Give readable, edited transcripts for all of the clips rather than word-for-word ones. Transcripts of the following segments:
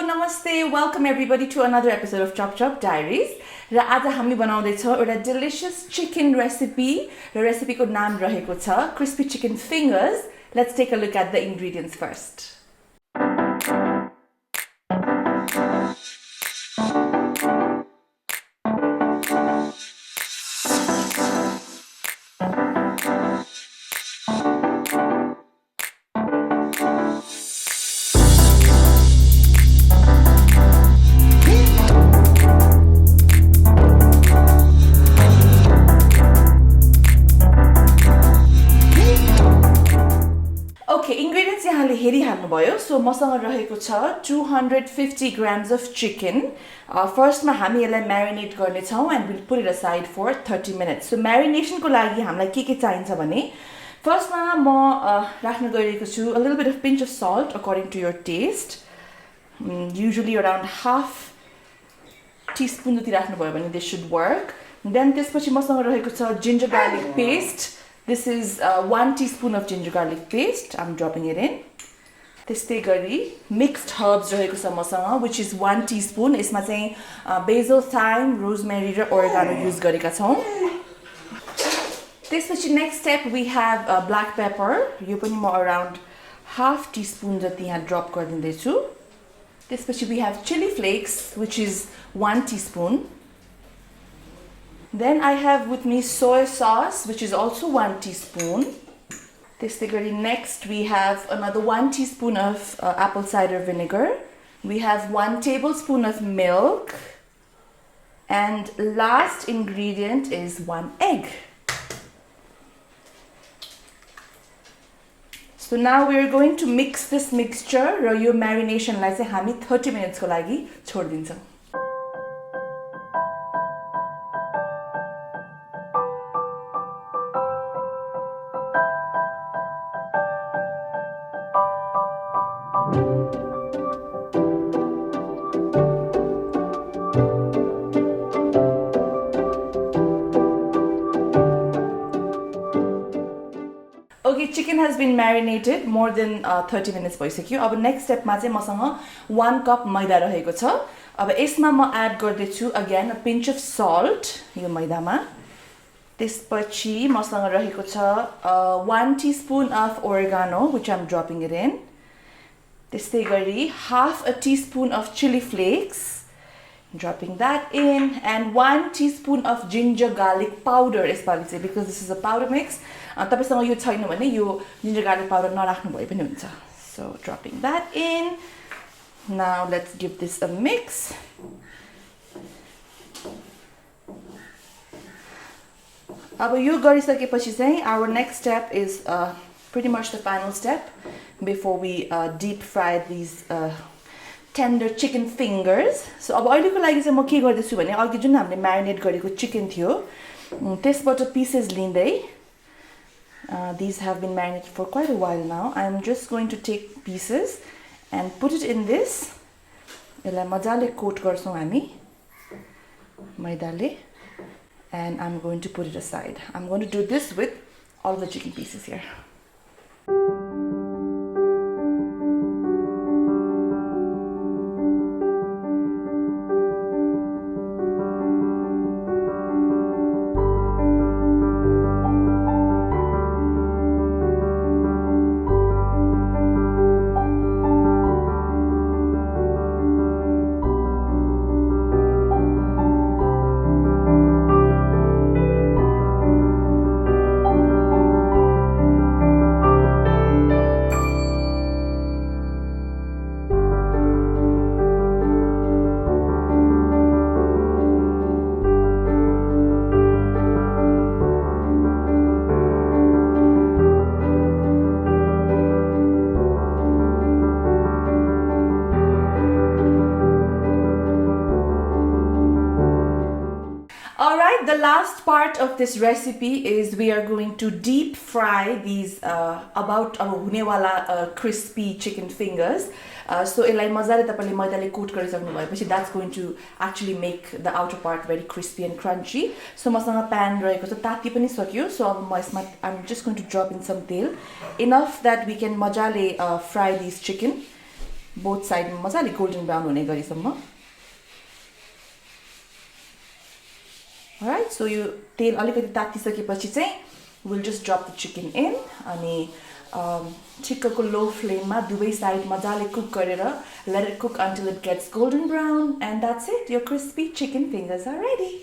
namaste. Welcome everybody to another episode of Chop Chop Diaries. र आज हामी बनाउँदै छौं एउटा delicious chicken recipe. र recipe को नाम रहेको छ crispy chicken fingers. Let's take a look at the ingredients first. So मसँग रहेको छ 250 grams of chicken. First मा हामी यसलाई marinate गर्ने छौं and we'll put it aside for 30 minutes. So marination को लागि हामीलाई के चाहिन्छ भने first मा म राख्न गइरहेको छु a little bit of pinch of salt according to your taste. Usually around half teaspoon जति राख्नु भयो भने this should work. Then त्यसपछि मसँग रहेको छ ginger garlic paste. This is 1 teaspoon of ginger garlic paste. I'm dropping it in. त्यस्तै गरी mixed herbs रहेको छ मसँग which is 1 teaspoon. यसमा चाहिँ basil, thyme, rosemary र oregano use गरेका छौं. त्यसपछि next step we have black pepper. यो पनि म around half teaspoon जति यहाँ drop गरिदिँदै छु. त्यसपछि we have chili flakes which is 1 teaspoon. Then I have with me soy sauce which is also 1 teaspoon. Next we have another 1 teaspoon of apple cider vinegar. We have 1 tablespoon of milk. And last ingredient is 1 egg. So now we are going to mix this mixture. Raw yo marination लाई चाहिँ हामी 30 minutes को लागि छोड्दिन्छौं. Okay, chicken has been marinated more than 30 minutes भइसक्यो. अब next step मा चाहिँ मसँग 1 cup मैदा रहेको छ. अब यसमा म add गर्दै छु again a pinch of salt यो मैदामा. त्यसपछि मसँग रहेको छ 1 teaspoon of oregano which I'm dropping it in. त्यस्तै गरी half a teaspoon of chili flakes. Dropping that in and 1 teaspoon of ginger garlic powder यसपालि चाहिँ because this is a powder mix. तपाईसँग यो छैन भने यो ginger garlic powder नराख्नु भए पनि हुन्छ. So dropping that in. Now let's give this a mix. अब यो गरिसकेपछि चाहिँ our next step is pretty much the final step before we deep fry these tender chicken fingers. So अब अहिलेको लागि चाहिँ म के गर्दैछु भने अघि जुन हामीले marinate गरेको chicken थियो त्यसबाट pieces लिँदै these have been marinated for quite a while now. I'm just going to take pieces and put it in this. यसलाई मजाले coat गर्छौं हामी मैदाले and I'm going to put it aside. I'm going to do this with all the chicken pieces here. Alright, the last part of this recipe is we are going to deep fry these about hunewala crispy chicken fingers. So यसलाई मजाले तपाईले मैदाले coat गरिसक्नु भएपछि that's going to actually make the outer part very crispy and crunchy. So मसँग pan रहेको छ, ताति पनि सक्यो. So अब म यसमा I'm just going to drop in some तेल enough that we can मजाले fry these chicken. बोथ साइडमा मजाले गोल्डन ब्राउन हुने गरीसम्म. Alright, so यो तेल अलिकति तातिसकेपछि चाहिँ we'll just drop the chicken in अनि ठिक्कको लो फ्लेममा दुवै साइड मजाले कुक गरेर let it cook until it gets golden brown, and that's it. Your crispy chicken fingers are ready.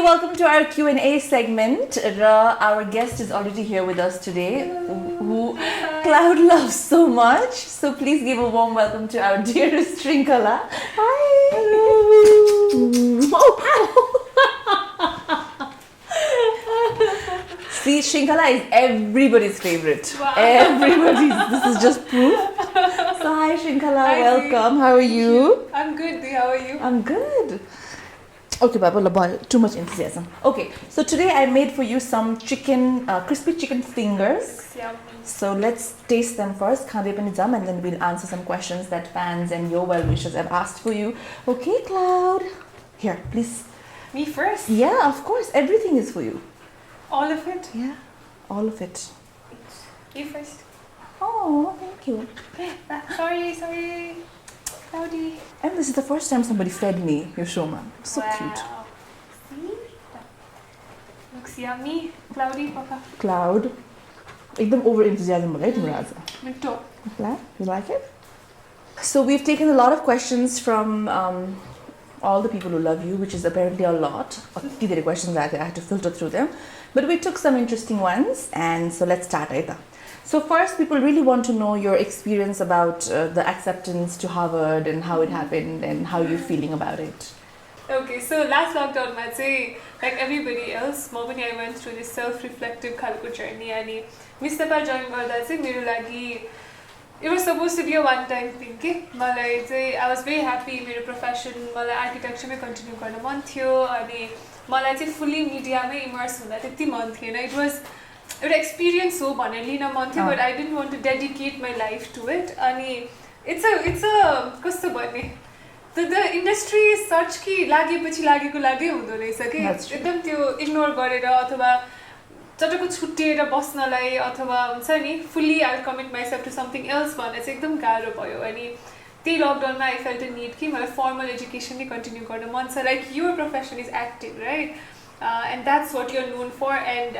Welcome to our Q&A segment. Our guest is already here with us today, who Cloud loves so much. So please give a warm welcome to our dearest Shrinkala. Hi. Hello. See, Shrinkala is everybody's favorite. Wow. Everybody's. This is just proof. So hi Shrinkala, hi, welcome. Dee. How are you? I'm good, Dee. How are you? I'm good. Okay, Baba, too much enthusiasm. Okay, so today I made for you some chicken, crispy chicken fingers. Yummy. So let's taste them first, and then we'll answer some questions that fans and your well-wishers have asked for you. Okay, Cloud? Here, please. Me first? Yeah, of course. Everything is for you. All of it? Yeah, all of it. You first. Oh, thank you. Sorry. Cloudy. And this is the first time somebody fed me your shoma. So wow. Cute. See? Looks yummy. Cloudy, Papa. Cloud. Ekdam over enthusiasm, right? Minto. You like it? So we've taken a lot of questions from all the people who love you, which is apparently a lot. Questions that I had to filter through them. But we took some interesting ones, and so let's start, Aita. So first, people really want to know your experience about the acceptance to Harvard and how it happened and how you're feeling about it. Okay, so last lockdown, I'd say, like everybody else, I went through this self-reflective khalko journey. And Miss Nepal joined Lagi. It was supposed to be a one-time thing. I was very happy in my profession. Architecture may continue गर्न मन थियो अनि मलाई चाहिँ fully media मै immerse हुँदा त्यति मन थिएन. It was an experience so भनेर लिन मन थियो, but I didn't want to dedicate my life to it. अनि it's a कस्तो भन्ने the industry is such कि लागेपछि लागेको लागै हुँदो रहेछ के एकदम त्यो इग्नोर गरेर अथवा चटक्क छुट्टिएर बस्नलाई अथवा हुन्छ नि fully I'll commit myself to something else भने चाहिँ एकदम गाह्रो भयो. अनि त्यही लकडाउनमा I felt a need कि मलाई formal education नै continue गर्न मन छ. Like your profession is acting, right? And that's what you're known for, and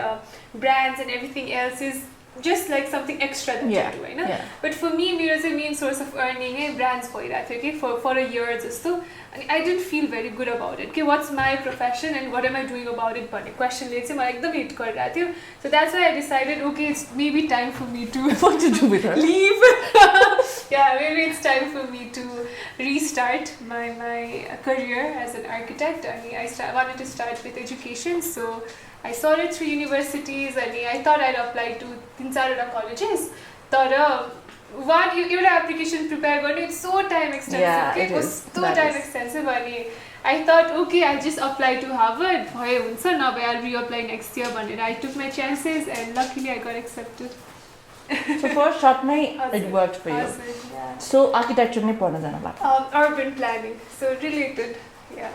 brands and everything else is just like something extra that you do, right? Yeah. But for me, my main source of earning is brands for a year just so. And I didn't feel very good about it. Okay, what's my profession and what am I doing about it? But question like so that's why I decided, okay, it's maybe time for me to what to do with her? Leave. Yeah, maybe it's time for me to restart my career as an architect. I wanted to start with education, so I saw it through universities and I thought I'd apply to 3-4 colleges. One your application prepare garne it's so time extensive. Yeah, it was so time extensive and I thought, okay, I'll just apply to Harvard. Now I'll reapply next year. I took my chances and luckily I got accepted. So for a short it worked for you. Yeah. So architecture ne padna jana bata. Urban planning. So related. Yeah.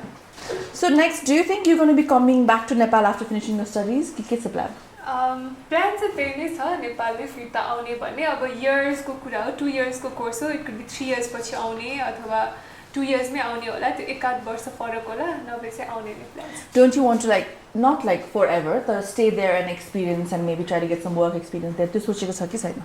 So next, do you think you're going to be coming back to Nepal after finishing your studies? What's the plan? Plan चाहिँ त्यही नै छ नेपालमै फिर्ता आउने भन्ने अब इयर्सको कुरा हो 2 इयर्सको कोर्स हो इट कुड बी 3 इयर्स पछि आउने अथवा 2 इयर्समै आउने होला त्यो एकाध वर्ष फरक होला नभए चाहिँ आउने नै plan Don't you want to like not like forever, but stay there and experience and maybe try to get some work experience there? त्यो सोचेको छ कि छैन?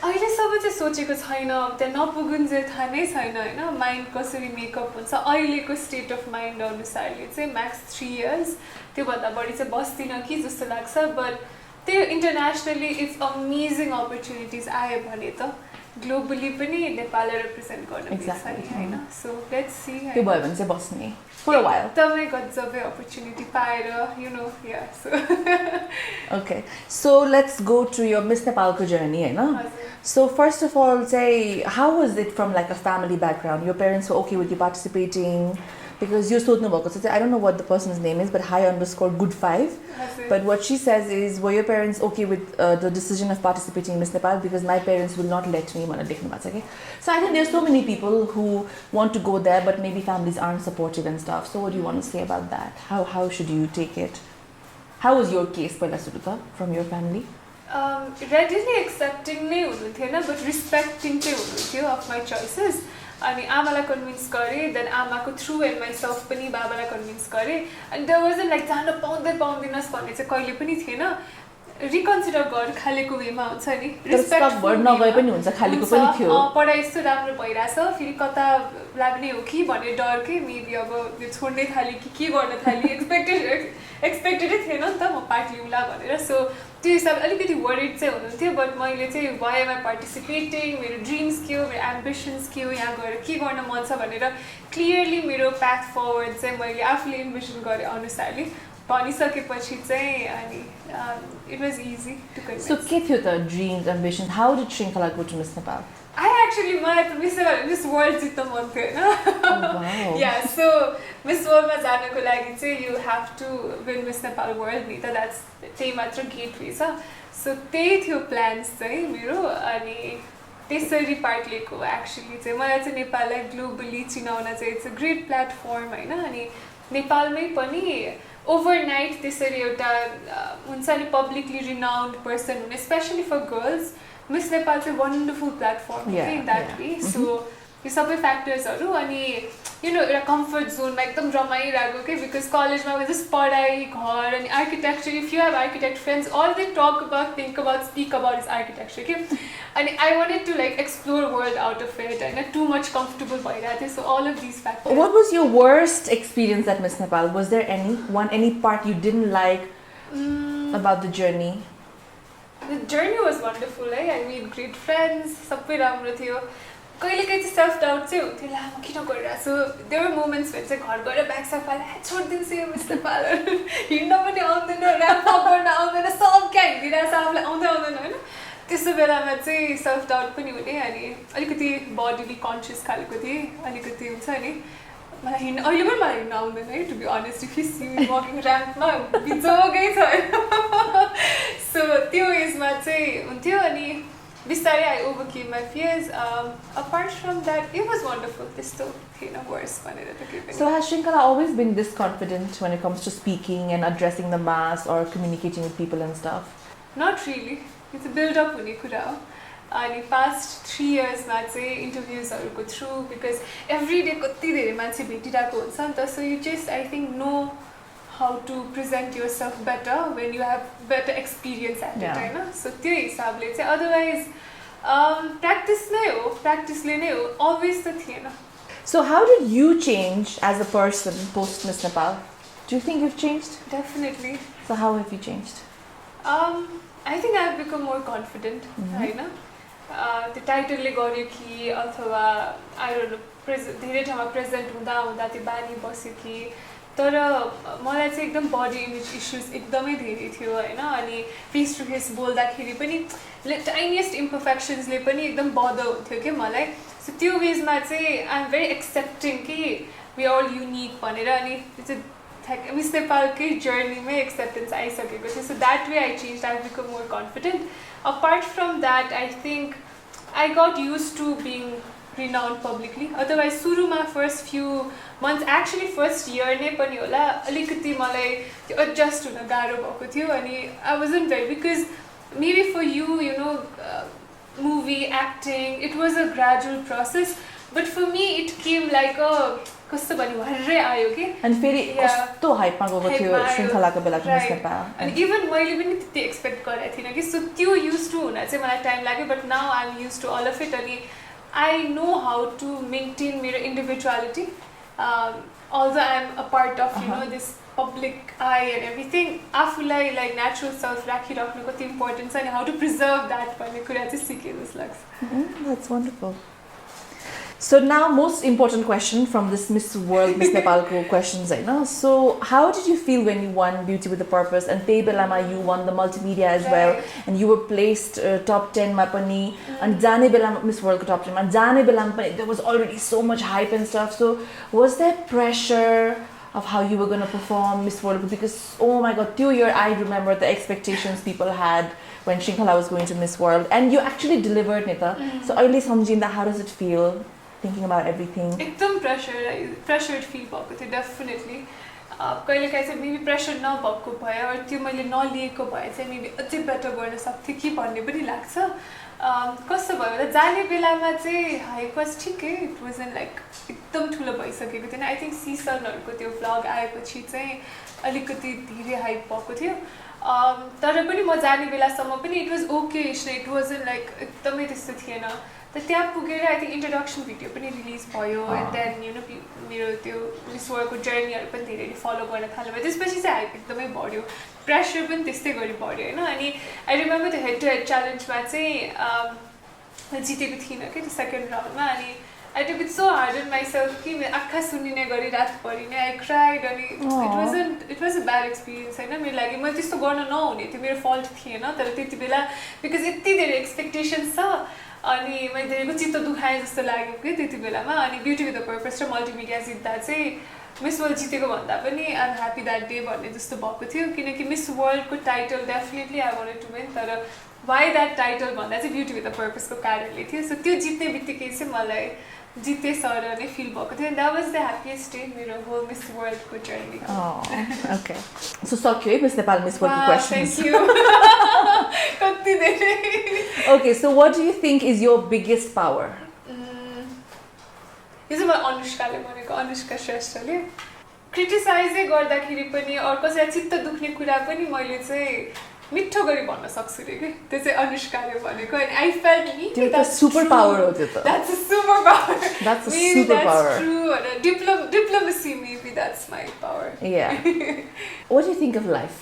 अहिलेसम्म चाहिँ सोचेको छैन त्यहाँ नपुगुन्जेल थाहा नै छैन होइन माइन्ड कसरी मेकअप हुन्छ अहिलेको स्टेट अफ माइन्ड अनुसारले चाहिँ म्याक्स 3 इयर्स त्योभन्दा बढी चाहिँ बस्दिनँ कि जस्तो लाग्छ बट त्यो इन्टरनेसनली इट्स अमेजिङ अपर्च्युनिटिज आयो भने त ग्लोबली पनि नेपाललाई रिप्रेजेन्ट गर्न मिल्छ नि होइन सो लेट्स सी त्यो भयो भने चाहिँ बस्ने for a while. एकदमै गजबै अपर्च्युनिटी पाएर यु नो या सो Okay, so let's go to your Miss Nepalको journey, होइन? So first of all, say, how was it from like a family background? Your parents were okay with you participating? Because you're so I don't know what the person's name is, but hi_good5. But what she says is, were your parents okay with the decision of participating in Miss Nepal? Because my parents will not let me. Okay? So I think there's so many people who want to go there, but maybe families aren't supportive and stuff. So what do you want to say about that? How should you take it? How was your case, from your family? Readily accepting नै हुनुहुन्थेन but respecting चाहिँ हुनुहुन्थ्यो of my choices. अनि आमालाई convince गरेँ then आमाको through end myself पनि बाबालाई convince गरेँ अनि देयर वाजन्ट लाइक जान पाउँदैनस् भन्ने चाहिँ कहिले पनि थिएन रिकन्सिडर गर खालेको वेमा हुन्छ नि रिस्पेक्ट नगए पनि हुन्छ खालेको पनि थियो पढाइ यस्तो राम्रो भइरहेछ फेरि कता लाग्ने हो कि भन्ने डर के मेबी अब यो छोड्नै थालेँ कि के गर्न थालेँ एक्सपेक्टेडै थिएन नि त म पार्ट लिउँला भनेर सो त्यो हिसाबले अलिकति वरिड चाहिँ हुनुहुन्थ्यो बट मैले चाहिँ वाइ एम आई पार्टिसिपेटिङ मेरो ड्रिम्स के हो मेरो एम्बिसन्स के हो यहाँ गएर के गर्न मन छ भनेर क्लियरली मेरो पाथ फरवर्ड चाहिँ मैले आफूले इन्भिजन गरेँ अनुसारले भनिसकेपछि चाहिँ अनि it was easy to convince so के थियो त ड्रिम्स एम्बिसन हाउ डिड श्रृङ्खला go to Miss Nepal I actually मलाई त मिस वर्ल्ड जित्न मन थियो होइन या सो मिस वर्ल्डमा जानको लागि चाहिँ you have to win Miss Nepal world नि त द्याट्स त्यही मात्र गेटवे छ सो त्यही थियो प्लान्स चाहिँ मेरो अनि त्यसरी पार्ट लिएको एक्चुली चाहिँ मलाई चाहिँ नेपाललाई ग्लोबली चिनाउन चाहिँ इट्स अ ग्रेट प्लेटफर्म होइन अनि नेपालमै पनि ओभरनाइट त्यसरी एउटा हुन्छ नि पब्लिकली रिनाउन्ड पर्सन हुने specially for girls Miss Nepal चाहिँ wonderful platform in that way so यो सबै फ्याक्टर्सहरू अनि यु नो एउटा कम्फर्ट जोनमा एकदम रमाइरहेको के बिकज कलेजमा जस्ट पढाइ घर अनि architecture if you have architect friends all they talk about think about speak about is architecture के अनि I wanted to like explore world out of it होइन टु मच कम्फर्टेबल भइरहेको थियो so all of this factors What was your worst experience at Miss Nepal? Was there any part you didn't like about the journey? The journey was wonderful है I made great friends सबै राम्रो थियो कहिलेकाहीँ चाहिँ self doubt चाहिँ हुन्थ्यो ला म किन गरिरहेको छु देयर वर मोमेन्ट्स भने चाहिँ घर गएर ब्याग सफा छोडिदिन्छु यो मिस नेपालहरू हिँड्न पनि आउँदैन ऱ्याप गर्न आउँदैन सब क्या हिँडिरहेको छ आफूलाई आउँदैन होइन त्यस्तो बेलामा चाहिँ सेल्फ डाउट पनि हुने अनि अलिकति बडीली कन्सियस खालको थिएँ अलिकति हुन्छ नि मलाई हिँड्नु अहिले पनि मलाई हिँड्नु आउँदैन है to be honest if you see me walking ऱ्याम्पमा बिजोगै छ सो त्यो एजमा चाहिँ हुन्थ्यो अनि बिस्तारै I overcame my fears apart from that it was wonderful त्यस्तो थिएन वर्स भनेर त केही पनि So has Shrinkala always been this confident when it comes to speaking and addressing the mass or communicating with people and stuff? Not really यो चाहिँ buildup हुने कुरा हो अनि पास्ट 3 इयर्समा चाहिँ इन्टरभ्युजहरूको थ्रु बिकज एभ्री डे कति धेरै मान्छे भेटिरहेको हुन्छ नि त so you just I think know how to present yourself better when you have better experience at it होइन सो त्यो हिसाबले चाहिँ अदरवाइज प्र्याक्टिसले नै हो अलवेज त थिएन So how did you change as a person post Miss Nepal? Do you think you've changed? Definitely. So how have you changed? I think I've become more confident होइन त्यो टाइटलले गर्यो कि अथवा आई डोन्ट नो धेरै ठाउँमा present हुँदा हुँदा त्यो बानी बस्यो कि तर मलाई चाहिँ एकदम बडी इमेज इस्युज एकदमै धेरै थियो होइन अनि फेस टु फेस बोल्दाखेरि पनि टाइनिएस्ट इम्परफेक्सन्सले पनि एकदम बदर हुन्थ्यो कि मलाई सो त्यो वेजमा चाहिँ आइ एम भेरी एक्सेप्टिङ कि वी आर अल युनिक भनेर अनि त्यो चाहिँ मिस नेपालकै जर्नीमै एक्सेप्टेन्स आइसकेको थियो so that way I change I become more confident apart from that I think I got used to being renowned publicly. Otherwise, सुरुमा first few months, actually first year नै पनि होला अलिकति मलाई त्यो adjust हुन गाह्रो भएको थियो अनि I wasn't very because maybe for you, you know, movie acting, it was a gradual process, but for me it came like a कस्तो भन्नु हर्रे आयो के अनि फेरि कस्तो हाइपमा गएको थियो श्रृङ्खलाको बेलाको मिस नेपाल अनि इभन मैले पनि त्यति एक्सपेक्ट गरेको थिइनँ कि सो त्यो युज टु हुन चाहिँ मलाई टाइम लाग्यो but now I am used to all of it अनि I know how to maintain मेरो individuality although I am a part of you know this public I and everything आफूलाई like natural self राखिराख्नु कति important छ अनि how to preserve that भन्ने कुरा चाहिँ सिकेँ जस्तो लाग्छ That's wonderful. So now most important question from this Miss World, Miss Nepalko questions, right? So how did you feel when you won Beauty with a Purpose and Tei Belama you won the multimedia as well and you were placed top 10 ma pani and Jane Belama Miss World ko top 10 and Jane Belama pani there was already so much hype and stuff, so was there pressure of how you were going to perform Miss World because oh my god 2 year I remember the expectations people had when Shrinkhala was going to Miss World and you actually delivered Nita. So अहिले सम्झिँदा how does it feel thinking about everything? एकदम pressured feel भएको थियो definitely. कहिलेकाहीँ चाहिँ maybe pressure नभएको भए अरू त्यो मैले नलिएको भए चाहिँ मेबी अझै बेटर गर्न सक्थेँ कि भन्ने पनि लाग्छ कस्तो भयो भन्दा जाने बेलामा चाहिँ हाइप वाज ठिकै इट वाजन्ट लाइक एकदम ठुलो भइसकेको थिएन आई थिङ्क सिजनहरूको त्यो भ्लग आएपछि चाहिँ अलिकति धेरै हाइप भएको थियो तर पनि म जाने बेलासम्म पनि it was okay it wasn't like एकदमै त्यस्तो थिएन तर त्यहाँ पुगेर आई थिङ्क इन्ट्रोडक्सन भिडियो पनि रिलिज भयो एन्ड देन यु नो मेरो त्यो मिस वर्ल्डको जर्नीहरू पनि धेरै फलो गर्न थाल्यो भयो त्यसपछि चाहिँ हाइप एकदमै बढ्यो प्रेसर पनि त्यस्तै गरी बढ्यो होइन अनि आई रिमेम्बर त्यो हेड टु हेड च्यालेन्जमा चाहिँ जितेको थिइनँ कि त्यो सेकेन्ड राउन्डमा अनि I took it so hard on myself कि मेरो आँखा सुनिने गरी रातभरि नै आई क्राइड अनि it was a bad experience होइन मेरो लागि मैले त्यस्तो गर्न नहुने त्यो मेरो फल्ट थिएन तर त्यति बेला बिकज यति धेरै एक्सपेक्टेसन्स छ अनि मैले धेरैको चित्त दुखाएँ जस्तो लाग्यो कि त्यति बेलामा अनि ब्युटी विथ द पर्पस र मल्टिमिडिया जित्दा चाहिँ मिस वर्ल्ड जितेको भन्दा पनि I am happy that day भन्ने जस्तो भएको थियो किनकि मिस वर्ल्डको title definitely I wanted to win तर वाइ द्याट टाइटल भन्दा चाहिँ ब्युटी विथ द पर्पसको कारणले थियो सो त्यो जित्ने बित्तिकै चाहिँ मलाई जिते सर नै फिल भएको थियो that was the happiest day मेरो होल मिस वर्ल्डको जर्नी ओके सो सक्यो है मिस नेपाल मिस वर्ल्डको क्वेसन्स थ्याङ्क यू कति धेरै Okay, so what do you think is your biggest power? यो चाहिँ मलाई अनुष्काले भनेको अनुष्का श्रेष्ठले क्रिटिसाइजै गर्दाखेरि पनि अरू कसैलाई चित्त दुख्ने कुरा पनि मैले चाहिँ मिठो गरी भन्न सक्छु रे कि त्यो चाहिँ अनुष्काले भनेको एन्ड आई फेल्ट नि त्यो त सुपर पावर हो त्यो त that's a super power that's a super power true diplomacy maybe that's my power yeah what do you think of life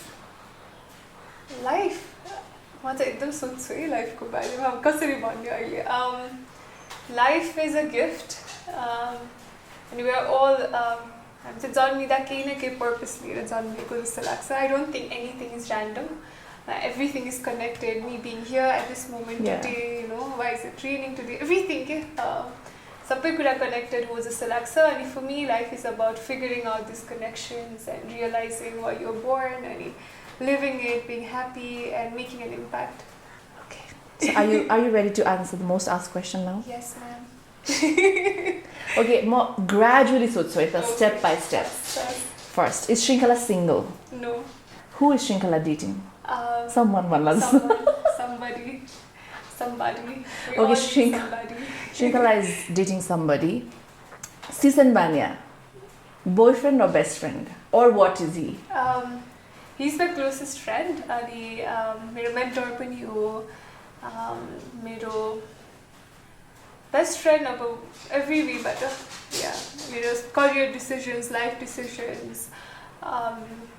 म चाहिँ एकदम सोध्छु है लाइफको बारेमा कसरी भन्ने अहिले लाइफ इज अ गिफ्ट अनि वी आर अल हामी चाहिँ जन्मिँदा केही न केही पर्पस लिएर जन्मिएको जस्तो लाग्छ I don't think anything is random everything is connected me being here at this moment today you know why is it raining today everything ke sabai kura connected ho jasto lagcha and for me life is about figuring out these connections and realizing why you're born and living it being happy and making an impact. Okay, so are you ready to answer the most asked question now? Yes ma'am. Okay, mo gradually so it's step by step. First, is Shrinkhala single? No. Who is Shrinkhala dating? Somebody. Okay, Shrinkhala is dating somebody. Sisan Bania, boyfriend or best friend? Or what is he? He's my closest friend. अनि मेरो mentor पनि हो मेरो best friend अब every way बाट मेरो career decisions, life decisions,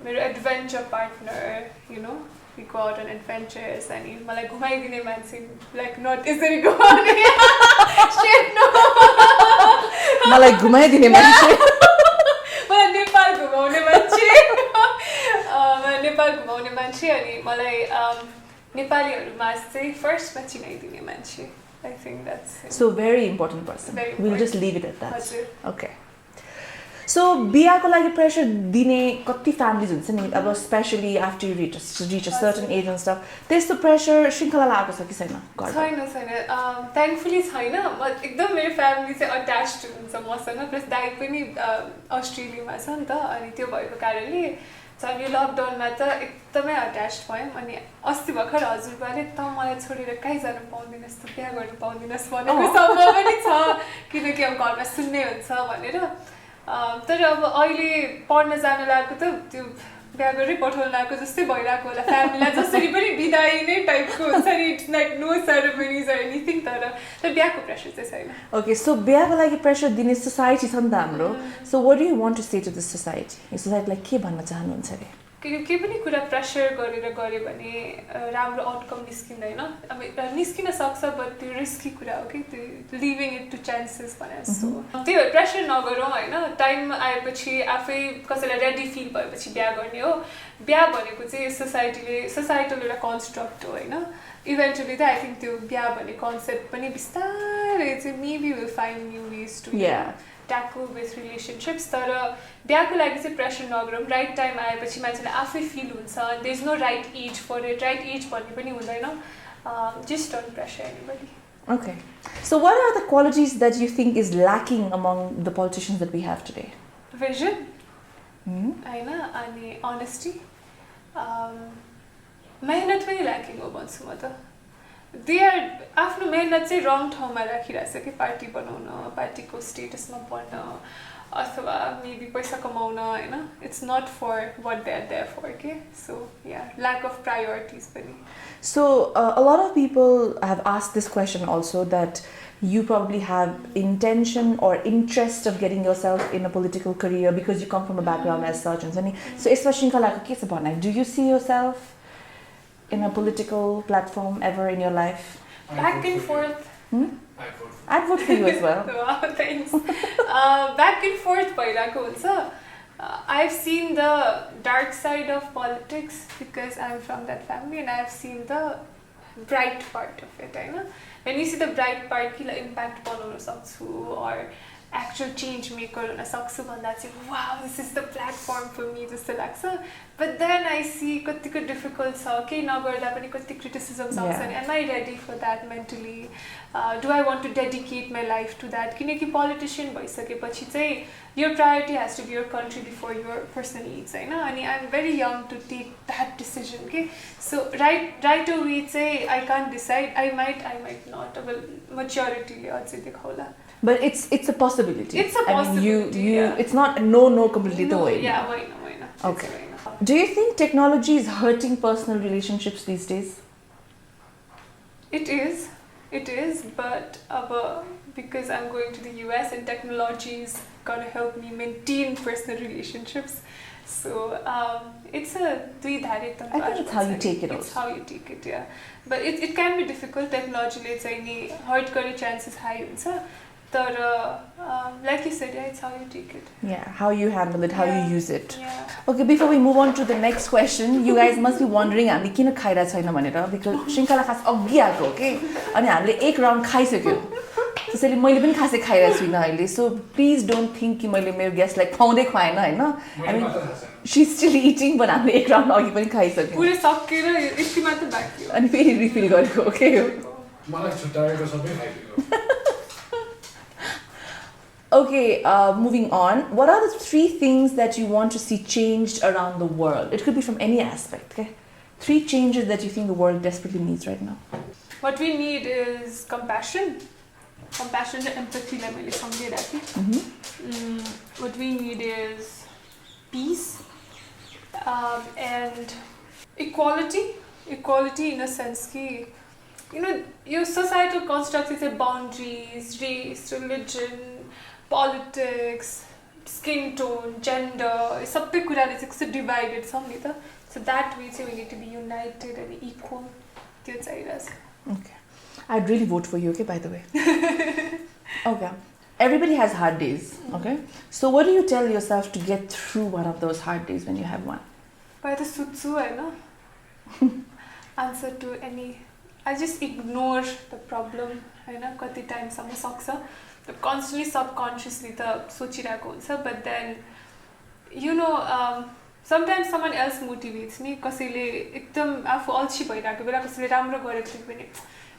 मेरो adventure partner, you know. We go out on adventures and मलाई घुमाइदिने मान्छे like not यसरी घुमाउने shit no मलाई घुमाइदिने मान्छे मलाई नेपाल घुमाउने मान्छे मलाई नेपाल घुमाउने मान्छे अनि मलाई नेपालीहरुमा चाहिँ फर्स्टमा चिनाइदिने मान्छे I think that's it. So very important person. Very we'll important. just leave it at that. हजुर. Okay. सो बिहाको लागि प्रेसर दिने कति फ्यामिलीज हुन्छ नि अब specially after you reach a certain age and stuff त्यस्तो प्रेसर श्रृङ्खलालाई आएको छ कि छैन छैन थ्याङ्कफुली छैन म एकदम मेरो फ्यामिली चाहिँ अट्याच्ड हुन्छ मसँग प्लस दाइ पनि अस्ट्रेलियामा छ नि त अनि त्यो भएको कारणले यो लकडाउनमा त एकदमै अट्याच भयौँ अनि अस्ति भर्खर हजुरबाले त मलाई छोडेर कहीँ जानु पाउँदिनस् त बिहा गर्नु पाउँदिनस् भनेको सम्भव पनि छ किनकि अब घरमा सुन्ने हुन्छ भनेर तर अब अहिले पढ्न जानु लागेको त त्यो बिहा गरेरै पठाउनु लागेको जस्तै भइरहेको होला फ्यामिलीलाई जसरी पनि बिदाई नै टाइपको हुन्छ नि it's like no ceremonies or anything तर बिहाको प्रेसर चाहिँ छैन ओके सो बिहाको लागि प्रेसर दिने सोसाइटी छ नि त हाम्रो so what do you want to say to this society यो सोसाइटीलाई के भन्न चाहनुहुन्छ अरे केही पनि कुरा प्रेसर गरेर गऱ्यो भने राम्रो आउटकम निस्किँदैन अब निस्किन सक्छ बट त्यो रिस्की कुरा हो कि त्यो लिभिङ इट टु चान्सेस भने जस्तो त्यही भएर प्रेसर नगरौँ होइन टाइम आएपछि आफै कसैलाई रेडी फिल भएपछि बिहा गर्ने हो बिहा भनेको चाहिँ सोसाइटल एउटा कन्स्ट्रक्ट हो होइन इभेन्चुली त आई थिङ्क त्यो बिहा भन्ने कन्सेप्ट पनि बिस्तारै चाहिँ maybe will find new ways to tackle with relationships तर बिहाको लागि चाहिँ प्रेसर नगरौँ राइट टाइम आएपछि मान्छेलाई आफै फिल हुन्छ there is no right age for it right age भन्ने पनि हुँदैन just don't pressure anybody Okay. So what are the qualities that you think is lacking among the politicians that we have today? Vision. होइन अनि honesty. मेहनत पनि lacking हो भन्छु म त दे आर आफ्नो मेहनत चाहिँ रङ ठाउँमा राखिरहेछ कि पार्टी बनाउन पार्टीको स्टेटसमा बढ्न अथवा मेबी पैसा कमाउन होइन it's not for what they are there for के सो या ल्याक अफ प्रायोरिटिज पनि So a lot of people have asked this question also that you probably have intention or interest of getting yourself in a political career because you come from a background as such. So यसमा श्रृङ्खलाको के छ भनाइ? Do you see yourself in a political platform ever in your life? Back and forth. I'd vote for you as well. Wow, thanks. Back and forth bhayirako huncha. I've seen the dark side of politics because I'm from that family and I've seen the bright part of it. When you see the bright part, ki impact banauna sakchu or actual change maker हुन सक्छु भन्दा चाहिँ wow this is the platform for me जस्तो लाग्छ but then I see कतिको difficult छ केही नगर्दा पनि कति criticisms आउँछन् am I ready for that mentally do I want to dedicate my life to that किनकि politician भइसकेपछि चाहिँ your priority has to be your country before your personal needs हैन अनि I'm very young to take that decision okay so right away चाहिँ I can't decide I might not अब maturity ले अझै देखाउला But it's a possibility. It's a possibility. I mean, you it's not no completely the way. Yeah, why not? Okay. Do you think technology is hurting personal relationships these days? It is, but because I'm going to the US and technology is gonna help me maintain personal relationships. So it's a dvidharit. I think it's how you take it. It's how you take it, yeah. But it can be difficult. Technology ले चाहिँ नि hurt गर्ने chances high हुन्छ. Like you said, yeah, it's how you take it. Yeah, how you handle it, how you use it. Yeah. Okay, before we move on to the next question, you guys must be wondering हामी किन खाइरहेको छैन भनेर because श्रृङ्खला खास अघि आएको okay अनि हामीले एक राउन्ड खाइसक्यो त्यसैले मैले पनि खासै खाइरहेको छुइनँ अहिले सो प्लिज डोन्ट थिङ्क कि मैले मेरो गेस्टलाई खुवाउँदै खुवाएन होइन आई मिन सी स्टिल इटिङ बट हामीले एक राउन्ड अघि पनि खाइसक्यौँ पुरै सकेर यति मात्र बाँकी हो अनि फेरि रिफिल गरेको ओके मलाई छुट्टाएको सबै खाइदियो Okay, moving on. What are the 3 things that you want to see changed around the world? It could be from any aspect, okay? 3 changes that you think the world desperately needs right now. What we need is compassion. Compassion and empathy like मैले सम्झिरहेको थिएँ. What we need is peace and equality. Equality in a sense कि you know, your societal constructs is boundaries, race, religion, politics, skin tone, gender, सबै कुराले चाहिँ कस्तो divided छ नि त so that way चाहिँ we need to be united and equal त्यो चाहिरहेछ Okay. I'd really vote for you, okay, by the way. Okay. Everybody has hard days, okay? So what do you tell yourself to get through one of those hard days when you have one? By the sutsu, I know. Answer to any I just ignore the problem हैन कति टाइमसम्म सक्छ constantly subconsciously त सोचिरहेको हुन्छ but then you know sometimes someone else motivates me कसैले एकदम आफू अल्छी भइरहेको बेला कसैले राम्रो गरेको थियो भने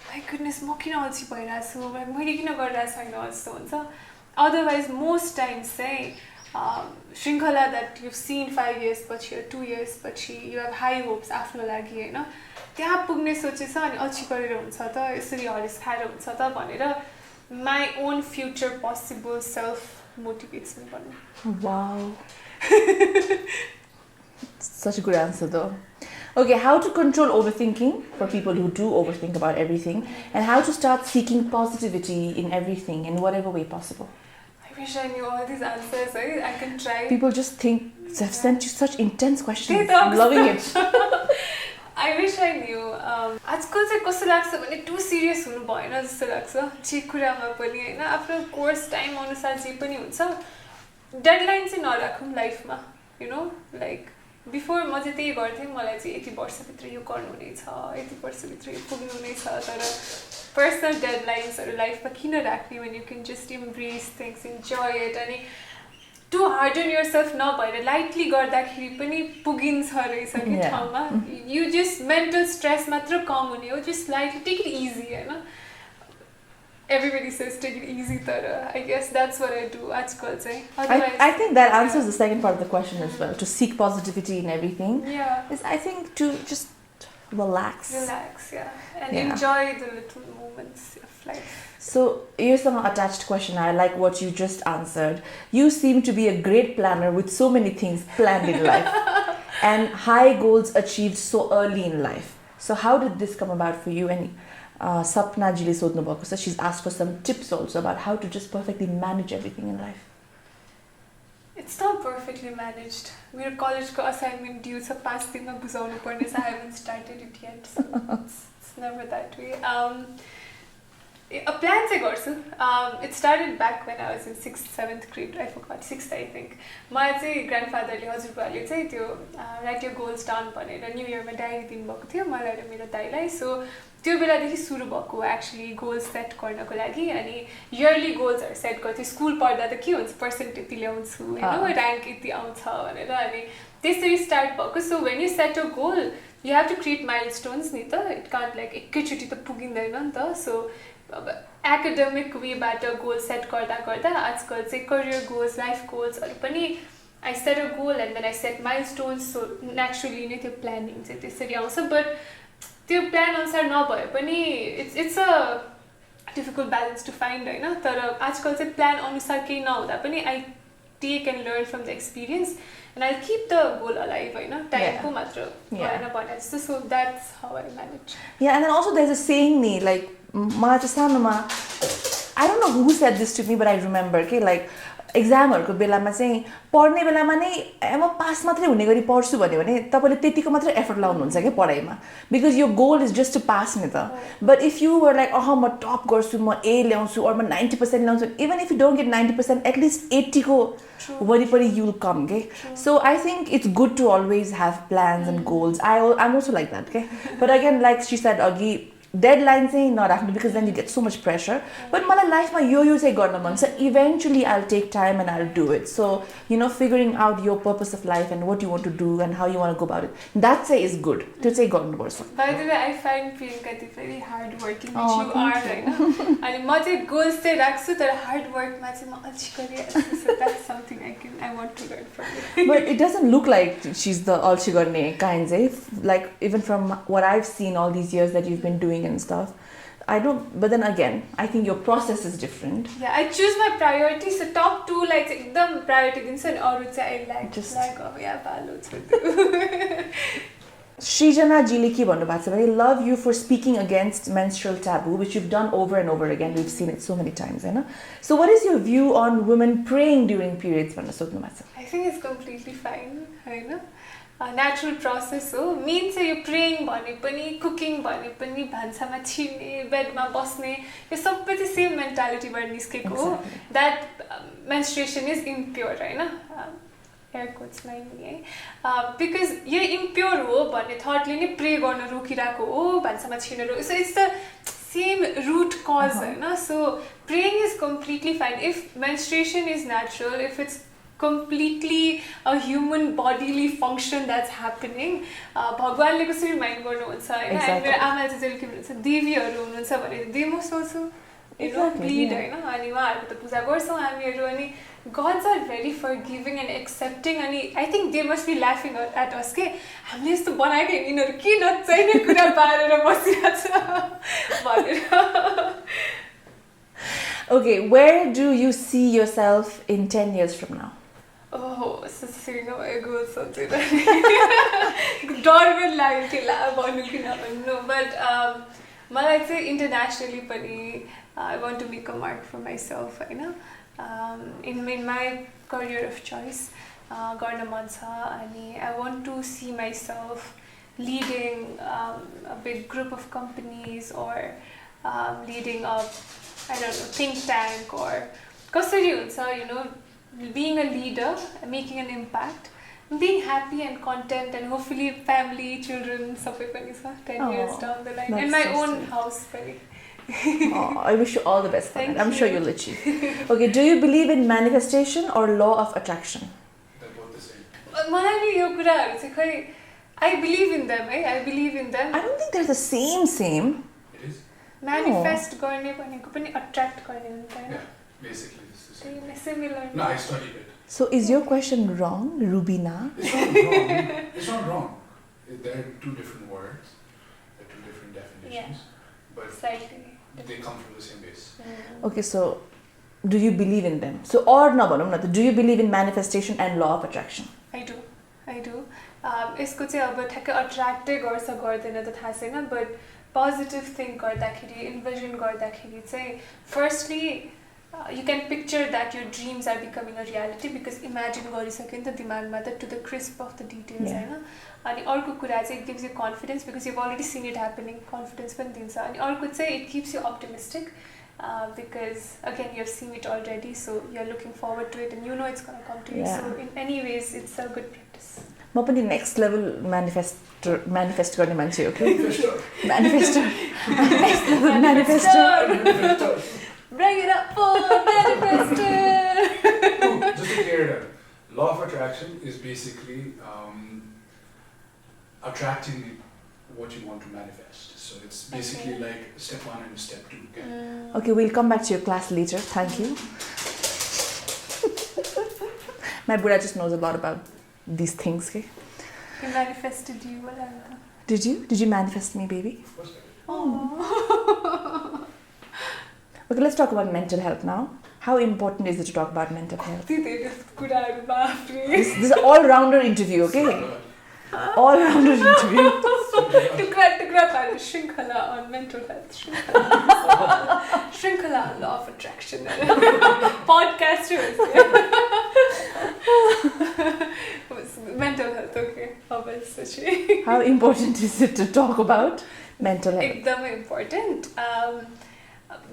my goodness म किन अल्छी भइरहेको छु मैले किन गरिरहेको छैन जस्तो हुन्छ otherwise most times चाहिँ श्रृङ्खला that you've seen 5 years पछि or 2 years पछि you have high hopes आफ्नो लागि हैन त्यहाँ पुग्ने सोचेछ अनि अल्छी गरेर हुन्छ त यसरी हरेस खाएर हुन्छ त भनेर my own future possible self motivates me भन्नु Wow. Such a good answer though. Okay, how to control overthinking for people who do overthink about everything and how to start seeking positivity in everything in whatever way possible. I wish I knew all these answers. I can try. People just think they've sent you such intense questions. They I'm loving it. I wish I knew. आजकल चाहिँ कस्तो लाग्छ भने to serious हुनु भएन जस्तो लाग्छ जे कुरामा पनि हैन आफ्नो कोर्स टाइम अनुसार जे पनि हुन्छ डेडलाइन चाहिँ नराखौँ लाइफमा यु नो लाइक बिफोर म चाहिँ त्यही गर्थेँ मलाई चाहिँ यति वर्षभित्र यो गर्नु हुनेछ यति वर्षभित्र यो पुग्नु हुनेछ तर पर्सनल डेडलाइन्सहरू लाइफमा किन राख्ने when you can just embrace things, enjoy it अनि too hard on yourself नभएर लाइटली गर्दाखेरि पनि पुगिन्छ रहेछ कि ठाउँमा you just mental stress मात्र कम हुने हो just lightly take it easy Hahn everybody says take it easy तर I guess that's what I do आजकल चाहिँ I think that answers the second part of the question as well. To seek positivity in everything is I think to just relax and enjoy the little moments of life. So here's an attached question. I like what you just answered. You seem to be a great planner with so many things planned in life and high goals achieved so early in life. So how did this come about for you? And Sapna Jili sodhnu bhako cha, she's asked for some tips also about how to just perfectly manage everything in life. It's not perfectly managed. मेरो कलेजको assignment due छ 5 दिनमा बुझाउनु पर्ने छ I haven't started it yet. So it's never that way. A plan चाहिँ गर्छु. It started back when I was in 6th, 7th grade. I forgot 6th I think. मलाई चाहिँ ग्रान्डफादरले हजुरबाले चाहिँ त्यो write your goals down भनेर new इयरमा diary दिनुभएको थियो मलाई र मेरो दाइलाई. सो त्यो बेलादेखि सुरु भएको एक्चुअली गोल्स सेट गर्नको लागि अनि इयरली गोल्सहरू सेट गर्थेँ स्कुल पढ्दा त के हुन्छ पर्सेन्ट यति ल्याउँछु होइन ऱ्याङ्क यति आउँछ भनेर अनि त्यसरी स्टार्ट भएको so when you set a goal you have to create milestones नि त इट कान्ट लाइक एकैचोटि त पुगिँदैन नि त सो एकाडेमिक वेबाट गोल सेट गर्दा गर्दा आजकल चाहिँ करियर गोल्स लाइफ गोल्सहरू पनि I set a goal and then I set milestones so naturally नै त्यो प्लानिङ चाहिँ त्यसरी आउँछ बट त्यो प्लान अनुसार नभए पनि it's a difficult balance to find होइन तर आजकल चाहिँ प्लान अनुसार केही नहुँदा पनि I take and learn from the experience and I keep the goal alive होइन टाइमको मात्र भएन भने जस्तो so that's how I manage Yeah, and then also there's a saying ni like मलाई चाहिँ सानोमा I don't know who said this to me but I remember के like एक्जामहरूको बेलामा चाहिँ पढ्ने बेलामा नै म पास मात्रै हुने गरी पढ्छु भन्यो भने तपाईँले त्यतिको मात्रै एफर्ट लाउनुहुन्छ क्या पढाइमा बिकज यो goal is just to pass नि त but if you were like म टप गर्छु म ए ल्याउँछु अर म 90% ल्याउँछु even if you don't get 90% at least 80 को वरिपरि यु विल कम के so I think it's good to always have plans and goals I'm also like that के but again like she said अघि डेडलाइन चाहिँ नराख्नु because then you get so much pressure but मलाई लाइफमा यो चाहिँ गर्न मन छ eventually I will take time and I will do it so you know figuring out your purpose of life and what you want to do and how you want go about it that चाहिँ is good त्यो चाहिँ गर्नुपर्छ by the way I find Priyanka ति very hard working which you are होइन अनि म चाहिँ goals चाहिँ राख्छु तर हार्ड वर्कमा चाहिँ म अल्छी गरिहाल्छु so that's something I want to learn from but it doesn't look like she is the अल्छी गर्ने काइन्ड चाहिँ like even from what I've seen all these years that you've been doing and stuff. I don't, but then again, I think your process is different. Yeah, I choose my priorities. So top 2 like the priority things and all which I like. Just like oh yeah, balo chodu. Srijana Jiliki भन्नुभएको छ love you for speaking against menstrual taboo, which you've done over and over again. We've seen it so many times, you know. So what is your view on women praying during periods? I think it's completely fine, you know. Natural process हो main चाहिँ यो praying भने पनि cooking भने पनि भान्सामा छिर्ने बेडमा बस्ने यो सबै चाहिँ सेम मेन्टालिटीबाट निस्केको हो द्याट मेन्स्ट्रुएसन इज इम्प्योर होइन एयर कोट्समा नि है बिकज यो इम्प्योर हो भन्ने थटले नै प्रे गर्न रोकिरहेको हो भान्सामा छिनेर so it's the same root cause होइन so praying is completely fine if menstruation is natural if it's completely a human bodily function that's happening भगवानले कसरी माइन्ड गर्नुहुन्छ होइन अनि मेरो आमाले चाहिँ जहिले के भन्नुहुन्छ देवीहरू हुनुहुन्छ भने they must also bleed होइन अनि उहाँहरूको त पूजा गर्छौँ हामीहरू अनि gods are very forgiving and accepting अनि I think they must be laughing at us के हामीले यस्तो बनाएको यिनीहरू के नचाहिने कुरा पारेर बसिरहेछ भनेर Okay, where do you see yourself in 10 years from now? सबै नभएको सोच्दै डर पनि लाग्यो कि ला भन्नु कि नभन्नु बट मलाई चाहिँ इन्टरनेसनली पनि I want to make a mark for myself होइन in my career of choice गर्न मन छ अनि I want to see myself leading a big group of companies or leading a I don't know think tank or कसरी हुन्छ you know being a leader making an impact being happy and content and hopefully family children sabai pani cha 10 years down the line and my own house pani I wish you all the best for that. I'm sure you'll achieve. Okay, do you believe in manifestation or law of attraction? They're both the same. मलाई नि यो कुराहरु चाहिँ खै I believe in them I believe in them I don't think they're the same. It is? manifest गर्ने भनेको पनि attract गर्ने हुन्छ हैन Yeah, basically it's the same. Similar. No, I studied it. So is your question wrong, Rubina? It's not wrong. It's not wrong. There are two different words. There are two different definitions. But Slightly. they come from the same base. Okay, so do you believe in them? So or no, do you believe in manifestation and law of attraction? I do. यसको चाहिँ अब ठ्याक्कै अट्र्याक्टै गर्छ गर्दैन त थाहा छैन but positive think गर्दाखेरि इन्भिजन गर्दाखेरि चाहिँ firstly you can picture that your dreams are becoming a reality because imagine गरिसक्यो नि त दिमागमा त to the crisp of the details हैन अनि अर्को कुरा चाहिँ it gives you confidence because you've already seen it happening confidence पनि दिन्छ अनि अर्को चाहिँ it keeps you optimistic because again you have seen it already so you're looking forward to it and you know it's going to come to you so in any ways it's a good practice म पनि next level manifest गर्ने मान्छे हो के Manifestor. next level manifestor bring it up for manifestor Just to clear it up, law of attraction is basically attracting what you want to manifest. So it's basically like step 1 and step 2. Okay? Okay, we'll come back to your class later. Thank you. My Buddha just knows a lot about these things. Okay? he manifested you Alanta. Did you manifest me, baby? Of course I did. Oh. Okay, let's talk about mental health now. How important is it to talk about mental health? This is an all-rounder interview, okay? All-rounder interview. Shrinkhala on mental health. Shrinkhala on law of attraction. Podcasters. Mental health, okay. How important is it to talk about mental health? एकदमै important.